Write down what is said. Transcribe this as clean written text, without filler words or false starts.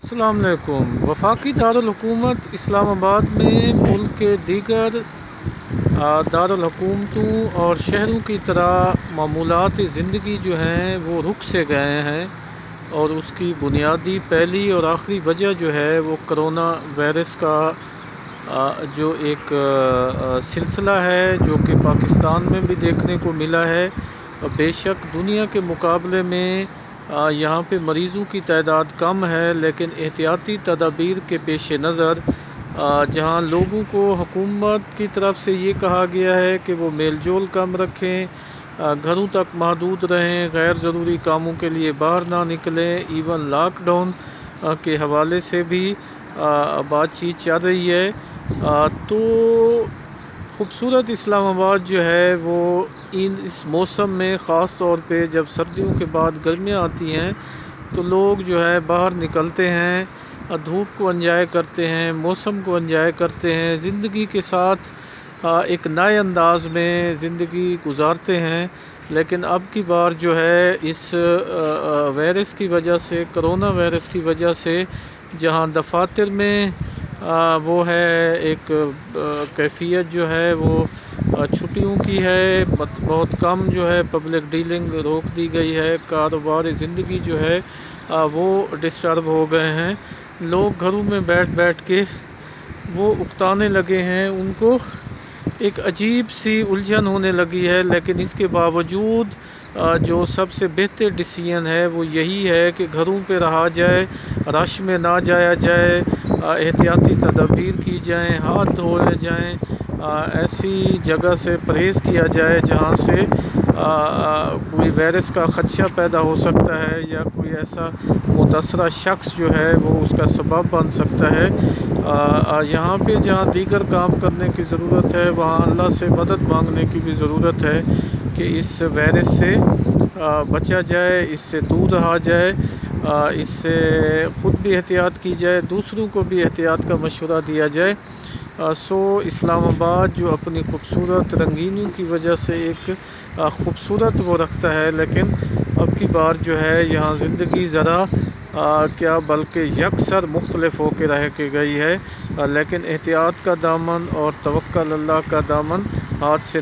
السلام علیکم۔ وفاقی دارالحکومت اسلام آباد میں ملک کے دیگر دارالحکومتوں اور شہروں کی طرح معمولات زندگی جو ہیں وہ رک سے گئے ہیں، اور اس کی بنیادی پہلی اور آخری وجہ جو ہے وہ کرونا وائرس کا جو ایک سلسلہ ہے، جو کہ پاکستان میں بھی دیکھنے کو ملا ہے۔ بے شک دنیا کے مقابلے میں یہاں پہ مریضوں کی تعداد کم ہے، لیکن احتیاطی تدابیر کے پیش نظر جہاں لوگوں کو حکومت کی طرف سے یہ کہا گیا ہے کہ وہ میل جول کم رکھیں، گھروں تک محدود رہیں، غیر ضروری کاموں کے لیے باہر نہ نکلیں، ایون لاک ڈاؤن کے حوالے سے بھی بات چیت چل رہی ہے، تو خوبصورت اسلام آباد جو ہے وہ اس موسم میں، خاص طور پہ جب سردیوں کے بعد گرمیاں آتی ہیں تو لوگ جو ہے باہر نکلتے ہیں، دھوپ کو انجوائے کرتے ہیں، موسم کو انجوائے کرتے ہیں، زندگی کے ساتھ ایک نئے انداز میں زندگی گزارتے ہیں۔ لیکن اب کی بار جو ہے اس وائرس کی وجہ سے، کرونا وائرس کی وجہ سے، جہاں دفاتر میں وہ ہے ایک کیفیت جو ہے وہ چھٹیوں کی ہے، بہت کم جو ہے پبلک ڈیلنگ روک دی گئی ہے، کاروبار زندگی جو ہے وہ ڈسٹرب ہو گئے ہیں، لوگ گھروں میں بیٹھ کے وہ اکتانے لگے ہیں، ان کو ایک عجیب سی الجھن ہونے لگی ہے۔ لیکن اس کے باوجود جو سب سے بہتر ڈیسیژن ہے وہ یہی ہے کہ گھروں پہ رہا جائے، رش میں نہ جایا جائے، احتیاطی تدابیر کی جائیں، ہاتھ دھوئے جائیں، ایسی جگہ سے پرہیز کیا جائے جہاں سے کوئی وائرس کا خدشہ پیدا ہو سکتا ہے، یا کوئی ایسا متاثرہ شخص جو ہے وہ اس کا سبب بن سکتا ہے۔ یہاں پہ جہاں دیگر کام کرنے کی ضرورت ہے، وہاں اللہ سے مدد مانگنے کی بھی ضرورت ہے کہ اس وائرس سے بچا جائے، اس سے دور رہا جائے، اس سے خود بھی احتیاط کی جائے، دوسروں کو بھی احتیاط کا مشورہ دیا جائے۔ اسلام آباد جو اپنی خوبصورت رنگینیوں کی وجہ سے ایک خوبصورت وہ رکھتا ہے، لیکن اب کی بار جو ہے یہاں زندگی ذرا کیا بلکہ یکسر مختلف ہو کے رہ کے گئی ہے، لیکن احتیاط کا دامن اور توکل اللہ کا دامن ہاتھ سے